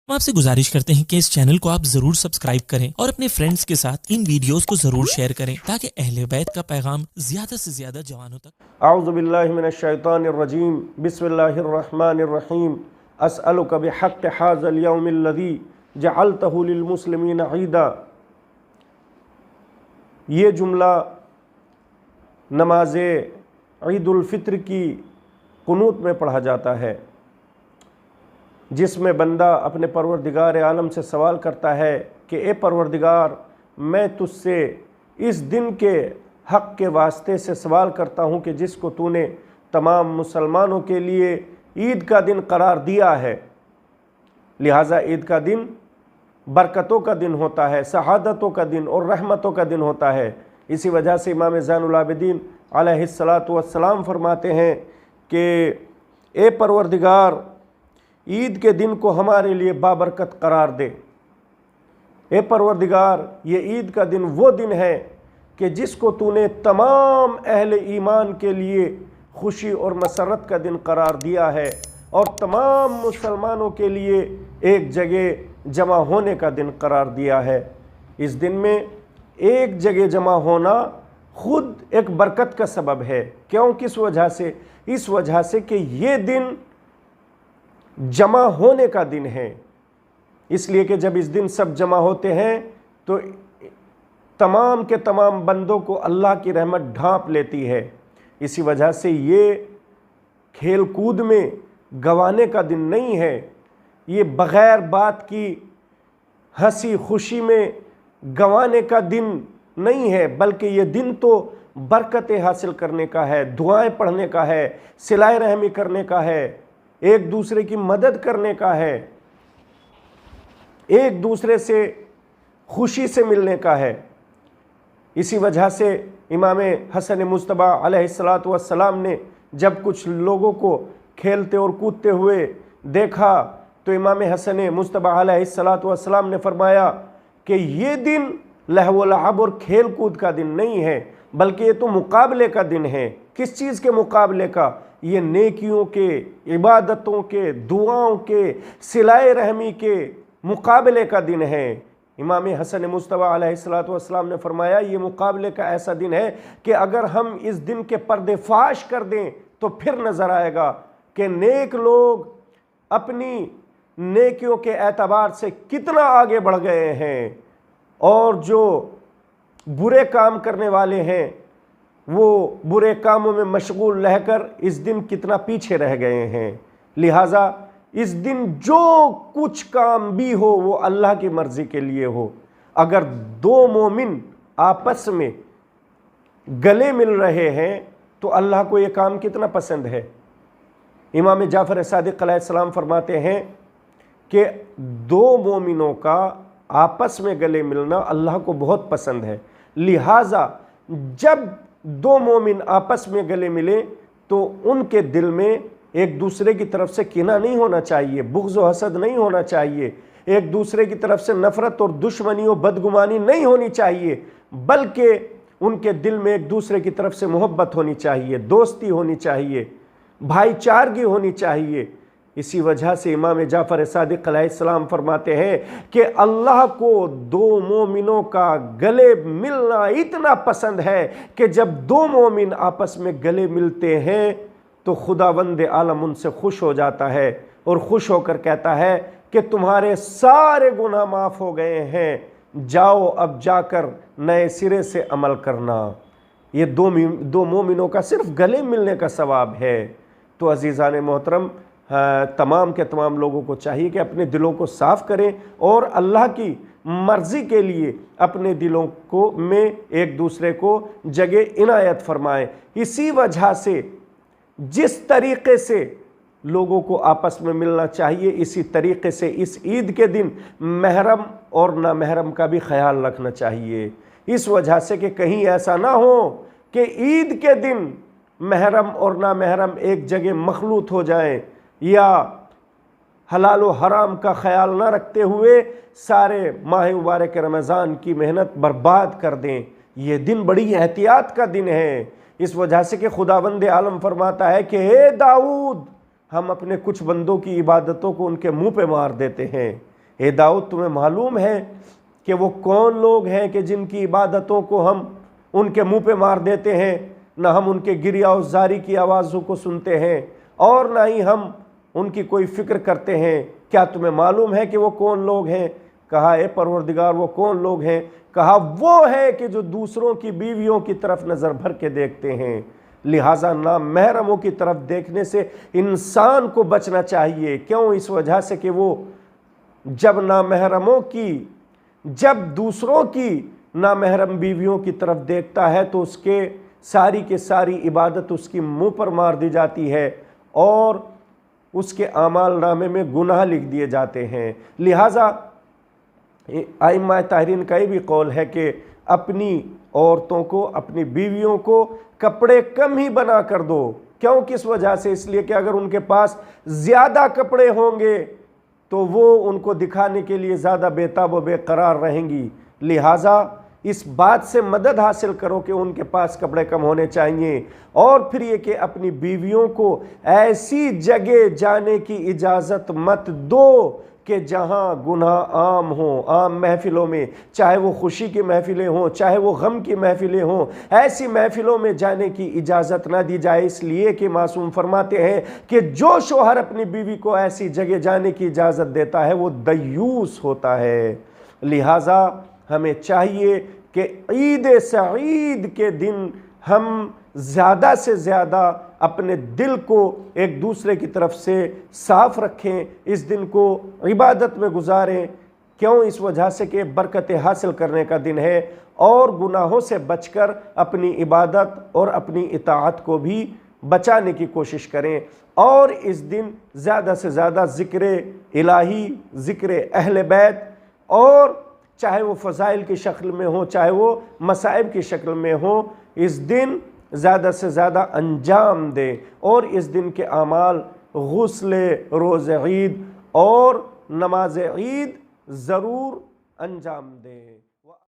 ہم آپ سے گزارش کرتے ہیں کہ اس چینل کو آپ ضرور سبسکرائب کریں اور اپنے فرینڈز کے ساتھ ان ویڈیوز کو ضرور شیئر کریں تاکہ اہل بیت کا پیغام زیادہ سے زیادہ جوانوں تک۔ اعوذ باللہ من الشیطان الرجیم، بسم اللہ الرحمن الرحیم۔ اسألک بحق ھذا اليوم الذی جعلتہ للمسلمین عیدا۔ یہ جملہ نماز عید الفطر کی قنوت میں پڑھا جاتا ہے، جس میں بندہ اپنے پروردگار عالم سے سوال کرتا ہے کہ اے پروردگار، میں تجھ سے اس دن کے حق کے واسطے سے سوال کرتا ہوں کہ جس کو تو نے تمام مسلمانوں کے لیے عید کا دن قرار دیا ہے۔ لہٰذا عید کا دن برکتوں کا دن ہوتا ہے، سعادتوں کا دن اور رحمتوں کا دن ہوتا ہے۔ اسی وجہ سے امام زین العابدین علیہ السلام فرماتے ہیں کہ اے پروردگار، عید کے دن کو ہمارے لیے بابرکت قرار دے۔ اے پروردگار، یہ عید کا دن وہ دن ہے کہ جس کو تو نے تمام اہل ایمان کے لیے خوشی اور مسرت کا دن قرار دیا ہے اور تمام مسلمانوں کے لیے ایک جگہ جمع ہونے کا دن قرار دیا ہے۔ اس دن میں ایک جگہ جمع ہونا خود ایک برکت کا سبب ہے۔ کیوں؟ کس وجہ سے؟ اس وجہ سے کہ یہ دن جمع ہونے کا دن ہے، اس لیے کہ جب اس دن سب جمع ہوتے ہیں تو تمام کے تمام بندوں کو اللہ کی رحمت ڈھانپ لیتی ہے۔ اسی وجہ سے یہ کھیل کود میں گوانے کا دن نہیں ہے، یہ بغیر بات کی ہنسی خوشی میں گوانے کا دن نہیں ہے، بلکہ یہ دن تو برکتیں حاصل کرنے کا ہے، دعائیں پڑھنے کا ہے، صلہ رحمی کرنے کا ہے، ایک دوسرے کی مدد کرنے کا ہے، ایک دوسرے سے خوشی سے ملنے کا ہے۔ اسی وجہ سے امام حسن مجتبیٰ علیہ السلام نے جب کچھ لوگوں کو کھیلتے اور کودتے ہوئے دیکھا تو امام حسن مجتبیٰ علیہ السلام نے فرمایا کہ یہ دن لہو و لعب اور کھیل کود کا دن نہیں ہے، بلکہ یہ تو مقابلے کا دن ہے۔ کس چیز کے مقابلے کا؟ یہ نیکیوں کے، عبادتوں کے، دعاؤں کے، صلہ رحمی کے مقابلے کا دن ہے۔ امام حسن مجتبیٰ علیہ السلام نے فرمایا یہ مقابلے کا ایسا دن ہے کہ اگر ہم اس دن کے پردے فاش کر دیں تو پھر نظر آئے گا کہ نیک لوگ اپنی نیکیوں کے اعتبار سے کتنا آگے بڑھ گئے ہیں اور جو برے کام کرنے والے ہیں وہ برے کاموں میں مشغول رہ کر اس دن کتنا پیچھے رہ گئے ہیں۔ لہٰذا اس دن جو کچھ کام بھی ہو وہ اللہ کی مرضی کے لیے ہو۔ اگر دو مومن آپس میں گلے مل رہے ہیں تو اللہ کو یہ کام کتنا پسند ہے۔ امام جعفر صادق علیہ السلام فرماتے ہیں کہ دو مومنوں کا آپس میں گلے ملنا اللہ کو بہت پسند ہے۔ لہٰذا جب دو مومن آپس میں گلے ملے تو ان کے دل میں ایک دوسرے کی طرف سے کینہ نہیں ہونا چاہیے، بغض و حسد نہیں ہونا چاہیے، ایک دوسرے کی طرف سے نفرت اور دشمنی و بدگمانی نہیں ہونی چاہیے، بلکہ ان کے دل میں ایک دوسرے کی طرف سے محبت ہونی چاہیے، دوستی ہونی چاہیے، بھائی چارگی ہونی چاہیے۔ اسی وجہ سے امام جعفر صادق علیہ السلام فرماتے ہیں کہ اللہ کو دو مومنوں کا گلے ملنا اتنا پسند ہے کہ جب دو مومن آپس میں گلے ملتے ہیں تو خداوند عالم ان سے خوش ہو جاتا ہے اور خوش ہو کر کہتا ہے کہ تمہارے سارے گناہ معاف ہو گئے ہیں، جاؤ اب جا کر نئے سرے سے عمل کرنا۔ یہ دو مومنوں کا صرف گلے ملنے کا ثواب ہے۔ تو عزیزان محترم، تمام کے تمام لوگوں کو چاہیے کہ اپنے دلوں کو صاف کریں اور اللہ کی مرضی کے لیے اپنے دلوں کو میں ایک دوسرے کو جگہ عنایت فرمائیں۔ اسی وجہ سے جس طریقے سے لوگوں کو آپس میں ملنا چاہیے، اسی طریقے سے اس عید کے دن محرم اور نامحرم کا بھی خیال رکھنا چاہیے، اس وجہ سے کہ کہیں ایسا نہ ہو کہ عید کے دن محرم اور نامحرم ایک جگہ مخلوط ہو جائیں یا حلال و حرام کا خیال نہ رکھتے ہوئے سارے ماہ مبارک رمضان کی محنت برباد کر دیں۔ یہ دن بڑی احتیاط کا دن ہے، اس وجہ سے کہ خداوند عالم فرماتا ہے کہ اے داؤد، ہم اپنے کچھ بندوں کی عبادتوں کو ان کے منہ پہ مار دیتے ہیں، اے داؤد تمہیں معلوم ہے کہ وہ کون لوگ ہیں کہ جن کی عبادتوں کو ہم ان کے منہ پہ مار دیتے ہیں، نہ ہم ان کے گریہ و زاری کی آوازوں کو سنتے ہیں اور نہ ہی ہم ان کی کوئی فکر کرتے ہیں، کیا تمہیں معلوم ہے کہ وہ کون لوگ ہیں؟ کہا اے پروردگار وہ کون لوگ ہیں؟ کہا وہ ہے کہ جو دوسروں کی بیویوں کی طرف نظر بھر کے دیکھتے ہیں۔ لہٰذا نامحرموں کی طرف دیکھنے سے انسان کو بچنا چاہیے۔ کیوں؟ اس وجہ سے کہ وہ جب دوسروں کی نامحرم بیویوں کی طرف دیکھتا ہے تو اس کے ساری کے ساری عبادت اس کی منہ پر مار دی جاتی ہے اور اس کے اعمال نامے میں گناہ لکھ دیے جاتے ہیں۔ لہٰذا ائمہ طاہرین کا یہ بھی قول ہے کہ اپنی عورتوں کو، اپنی بیویوں کو کپڑے کم ہی بنا کر دو۔ کیوں؟ کس وجہ سے؟ اس لیے کہ اگر ان کے پاس زیادہ کپڑے ہوں گے تو وہ ان کو دکھانے کے لیے زیادہ بے تاب و بے قرار رہیں گی۔ لہٰذا اس بات سے مدد حاصل کرو کہ ان کے پاس کپڑے کم ہونے چاہیے، اور پھر یہ کہ اپنی بیویوں کو ایسی جگہ جانے کی اجازت مت دو کہ جہاں گناہ عام ہوں، عام محفلوں میں، چاہے وہ خوشی کی محفلیں ہوں، چاہے وہ غم کی محفلیں ہوں، ایسی محفلوں میں جانے کی اجازت نہ دی جائے، اس لیے کہ معصوم فرماتے ہیں کہ جو شوہر اپنی بیوی کو ایسی جگہ جانے کی اجازت دیتا ہے وہ دیوس ہوتا ہے۔ لہٰذا ہمیں چاہیے کہ عید سعید کے دن ہم زیادہ سے زیادہ اپنے دل کو ایک دوسرے کی طرف سے صاف رکھیں، اس دن کو عبادت میں گزاریں۔ کیوں؟ اس وجہ سے کہ برکتیں حاصل کرنے کا دن ہے، اور گناہوں سے بچ کر اپنی عبادت اور اپنی اطاعت کو بھی بچانے کی کوشش کریں، اور اس دن زیادہ سے زیادہ ذکر الہی، ذکر اہل بیت، اور چاہے وہ فضائل کی شکل میں ہو، چاہے وہ مصائب کی شکل میں ہو، اس دن زیادہ سے زیادہ انجام دیں، اور اس دن کے اعمال غسل روز عید اور نماز عید ضرور انجام دیں۔